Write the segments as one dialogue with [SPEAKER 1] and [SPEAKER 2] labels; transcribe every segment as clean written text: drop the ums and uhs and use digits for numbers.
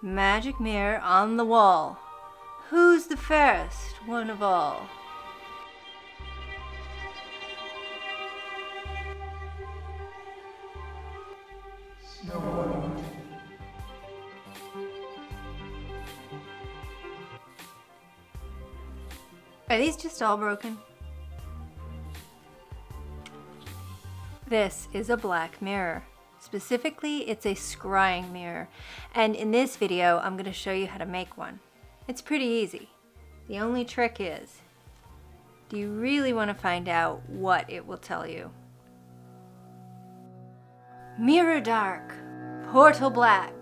[SPEAKER 1] Magic mirror on the wall. Who's the fairest one of all?
[SPEAKER 2] Snow White.
[SPEAKER 1] Are these just all broken? This is a black mirror. Specifically, it's a scrying mirror. And in this video, I'm going to show you how to make one. It's pretty easy. The only trick is, do you really want to find out what it will tell you? Mirror dark, portal black.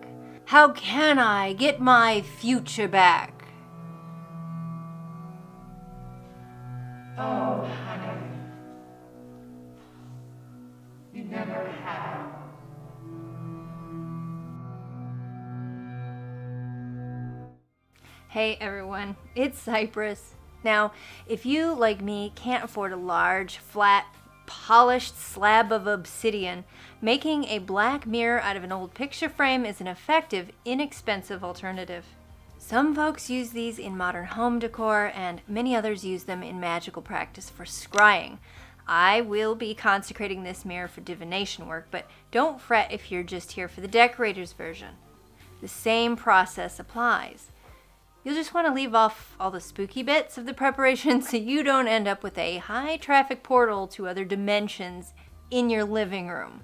[SPEAKER 1] How can I get my future back?
[SPEAKER 2] Oh, honey. You never have.
[SPEAKER 1] Hey everyone, it's Cypress. Now, if you, like me, can't afford a large, flat, polished slab of obsidian, making a black mirror out of an old picture frame is an effective, inexpensive alternative. Some folks use these in modern home decor, and many others use them in magical practice for scrying. I will be consecrating this mirror for divination work, but don't fret if you're just here for the decorator's version. The same process applies. You'll just want to leave off all the spooky bits of the preparation so you don't end up with a high traffic portal to other dimensions in your living room.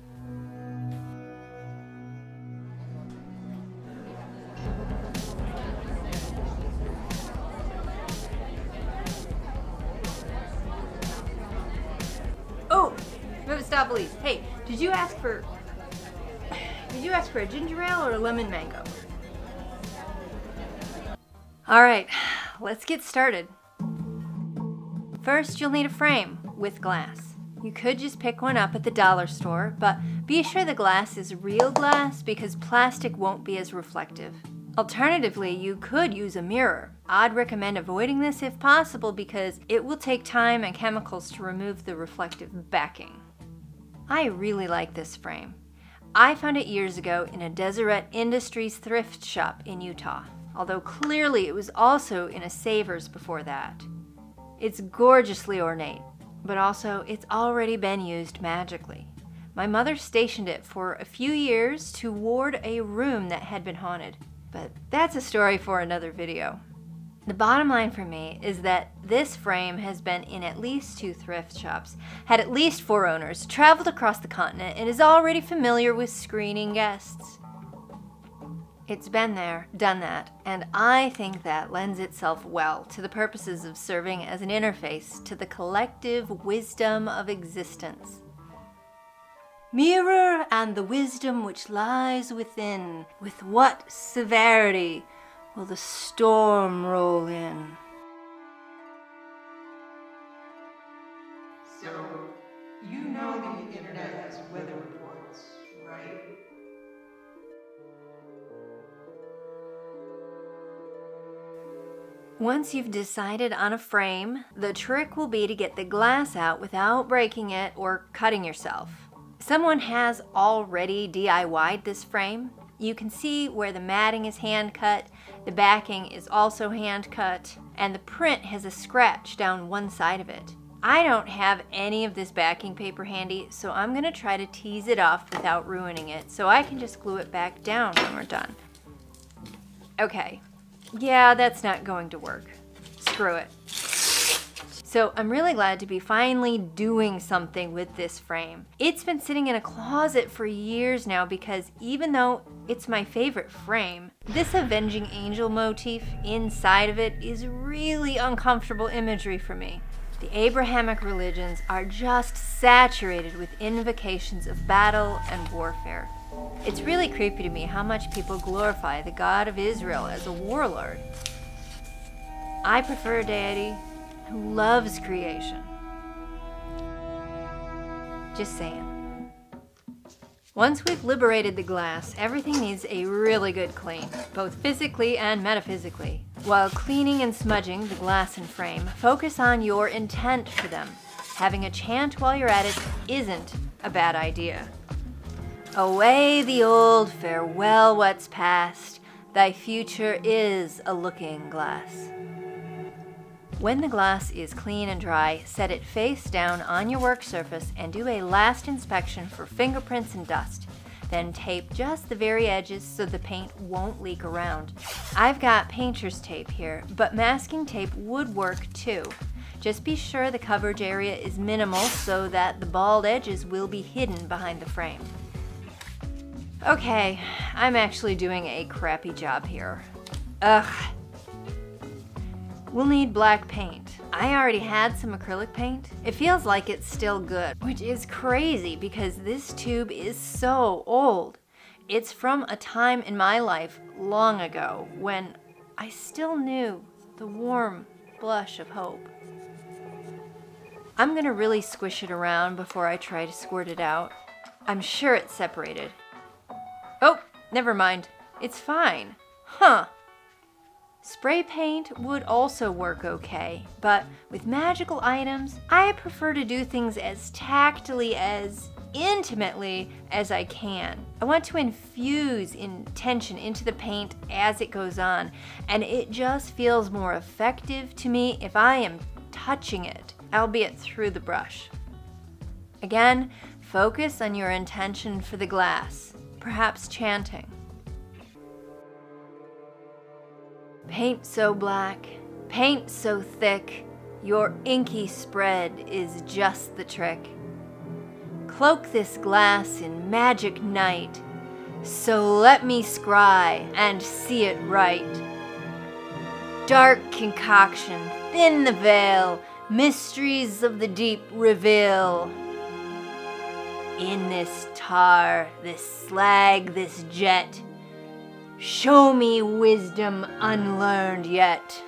[SPEAKER 1] Oh, stop, please. Hey, did you ask for a ginger ale or a lemon mango? All right, let's get started. First, you'll need a frame with glass. You could just pick one up at the dollar store, but be sure the glass is real glass because plastic won't be as reflective. Alternatively, you could use a mirror. I'd recommend avoiding this if possible because it will take time and chemicals to remove the reflective backing. I really like this frame. I found it years ago in a Deseret Industries thrift shop in Utah, although clearly it was also in a Savers before that. It's gorgeously ornate, but also it's already been used magically. My mother stationed it for a few years to ward a room that had been haunted. But that's a story for another video. The bottom line for me is that this frame has been in at least 2 thrift shops, had at least 4 owners, traveled across the continent, and is already familiar with screening guests. It's been there, done that, and I think that lends itself well to the purposes of serving as an interface to the collective wisdom of existence. Mirror and the wisdom which lies within, with what severity will the storm roll in?
[SPEAKER 2] So, you know the internet has weather reports, right?
[SPEAKER 1] Once you've decided on a frame, the trick will be to get the glass out without breaking it or cutting yourself. Someone has already DIY'd this frame. You can see where the matting is hand cut, the backing is also hand cut, and the print has a scratch down one side of it. I don't have any of this backing paper handy, so I'm gonna try to tease it off without ruining it so I can just glue it back down when we're done. Okay, yeah, that's not going to work. Screw it. So I'm really glad to be finally doing something with this frame. It's been sitting in a closet for years now because even though it's my favorite frame, this Avenging Angel motif inside of it is really uncomfortable imagery for me. The Abrahamic religions are just saturated with invocations of battle and warfare. It's really creepy to me how much people glorify the God of Israel as a warlord. I prefer a deity who loves creation. Just saying. Once we've liberated the glass, everything needs a really good clean, both physically and metaphysically. While cleaning and smudging the glass and frame, focus on your intent for them. Having a chant while you're at it isn't a bad idea. Away the old, farewell what's past, Thy future is a looking glass. When the glass is clean and dry, set it face down on your work surface and do a last inspection for fingerprints and dust. Then tape just the very edges so the paint won't leak around. I've got painter's tape here, but masking tape would work too. Just be sure the coverage area is minimal so that the bald edges will be hidden behind the frame. Okay, I'm actually doing a crappy job here. Ugh. We'll need black paint. I already had some acrylic paint. It feels like it's still good, which is crazy because this tube is so old. It's from a time in my life long ago when I still knew the warm blush of hope. I'm gonna really squish it around before I try to squirt it out. I'm sure it's separated. Oh, never mind. It's fine. Huh. Spray paint would also work okay, but with magical items, I prefer to do things as tactily, as intimately as I can. I want to infuse intention into the paint as it goes on, and it just feels more effective to me if I am touching it, albeit through the brush. Again, focus on your intention for the glass, perhaps chanting. Paint so black, paint so thick, your inky spread is just the trick. Cloak this glass in magic night, so let me scry and see it right. Dark concoction, thin the veil, mysteries of the deep reveal. In this tar, this slag, this jet, show me wisdom unlearned yet.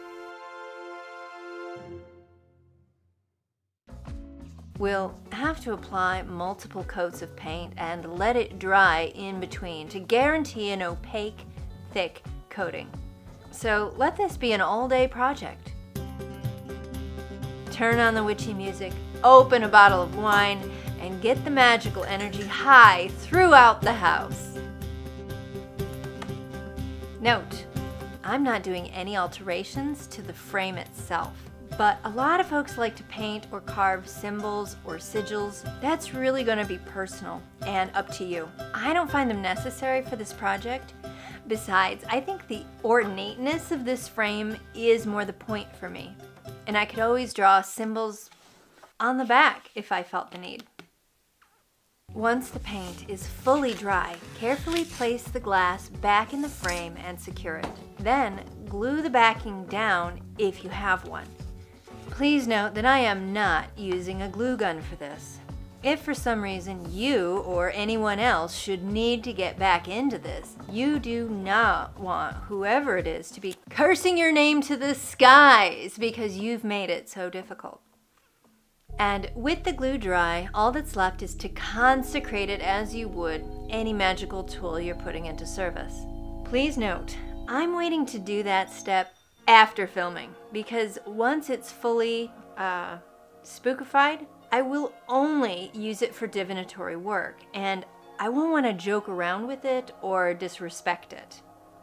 [SPEAKER 1] We'll have to apply multiple coats of paint and let it dry in between to guarantee an opaque, thick coating. So let this be an all-day project. Turn on the witchy music, open a bottle of wine, and get the magical energy high throughout the house. Note, I'm not doing any alterations to the frame itself, but a lot of folks like to paint or carve symbols or sigils. That's really going to be personal and up to you. I don't find them necessary for this project. Besides, I think the ornateness of this frame is more the point for me, and I could always draw symbols on the back if I felt the need. Once the paint is fully dry, carefully place the glass back in the frame and secure it. Then glue the backing down if you have one. Please note that I am not using a glue gun for this. If for some reason you or anyone else should need to get back into this, you do not want whoever it is to be cursing your name to the skies because you've made it so difficult. And with the glue dry, all that's left is to consecrate it as you would any magical tool you're putting into service. Please note, I'm waiting to do that step after filming because once it's fully spookified, I will only use it for divinatory work, and I won't want to joke around with it or disrespect it.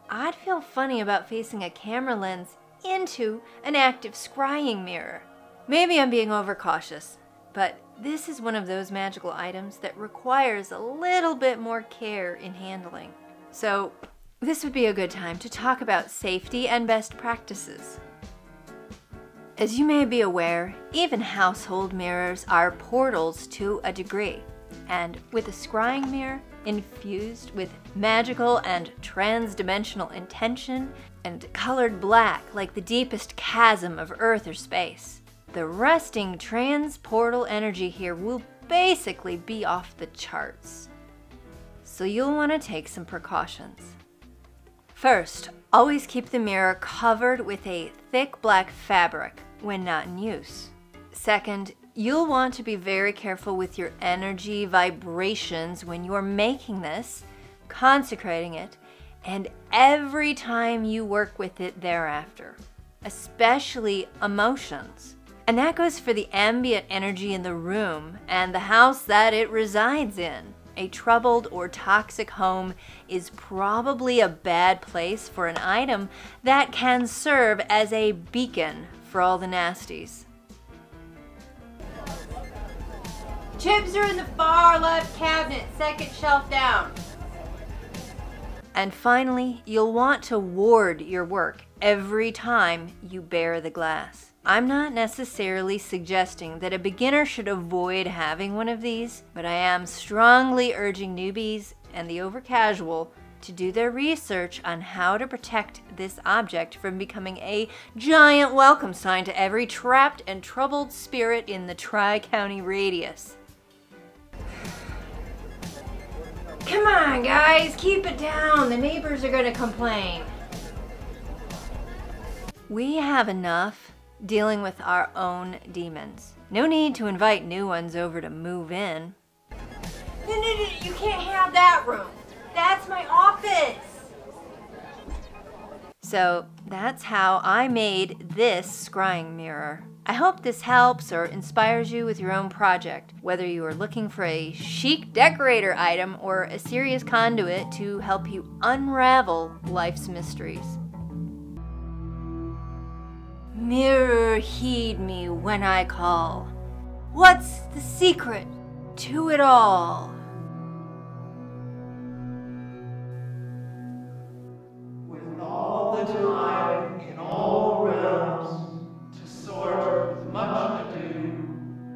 [SPEAKER 1] I'd feel funny about facing a camera lens into an active scrying mirror. Maybe I'm being overcautious, but this is one of those magical items that requires a little bit more care in handling. So this would be a good time to talk about safety and best practices. As you may be aware, even household mirrors are portals to a degree, and with a scrying mirror infused with magical and trans-dimensional intention and colored black like the deepest chasm of earth or space, the resting transportal energy here will basically be off the charts. So you'll want to take some precautions. First, always keep the mirror covered with a thick black fabric when not in use. Second, you'll want to be very careful with your energy vibrations when you're making this, consecrating it, and every time you work with it thereafter, especially emotions. And that goes for the ambient energy in the room and the house that it resides in. A troubled or toxic home is probably a bad place for an item that can serve as a beacon for all the nasties. Chips are in the far left cabinet, second shelf down. And finally, you'll want to ward your work every time you bare the glass. I'm not necessarily suggesting that a beginner should avoid having one of these, but I am strongly urging newbies and the over-casual to do their research on how to protect this object from becoming a giant welcome sign to every trapped and troubled spirit in the Tri-County radius. Come on, guys, keep it down. The neighbors are gonna complain. We have enough dealing with our own demons. No need to invite new ones over to move in. No, you can't have that room. That's my office. So that's how I made this scrying mirror. I hope this helps or inspires you with your own project, whether you are looking for a chic decorator item or a serious conduit to help you unravel life's mysteries. Mirror, heed me when I call. What's the secret to it all?
[SPEAKER 2] With all the time in all realms to sort with much ado,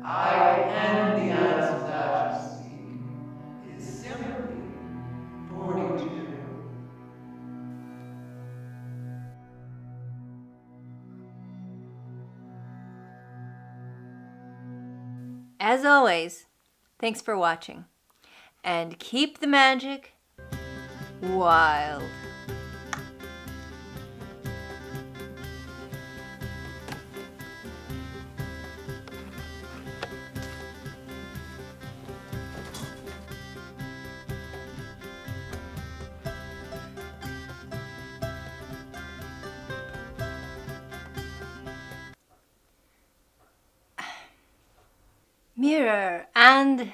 [SPEAKER 2] I can the answer that you seek is simply 42.
[SPEAKER 1] As always, thanks for watching, and keep the magic wild. Mirror and...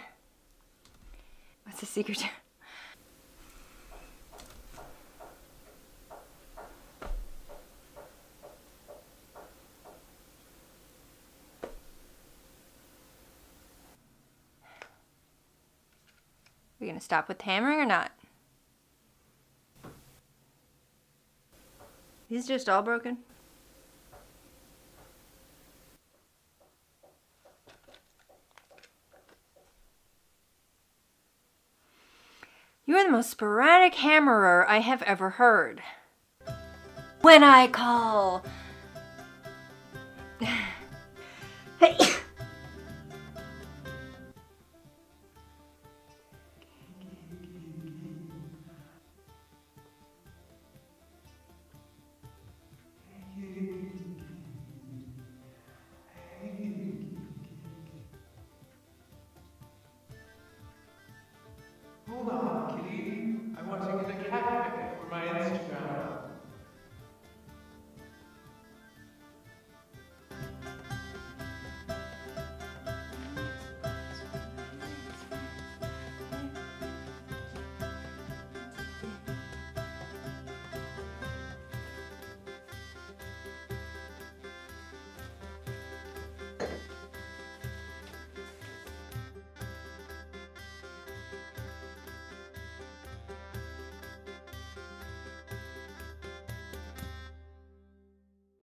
[SPEAKER 1] what's the secret? We gonna stop with hammering or not? These just all broken? You are the most sporadic hammerer I have ever heard. When I call,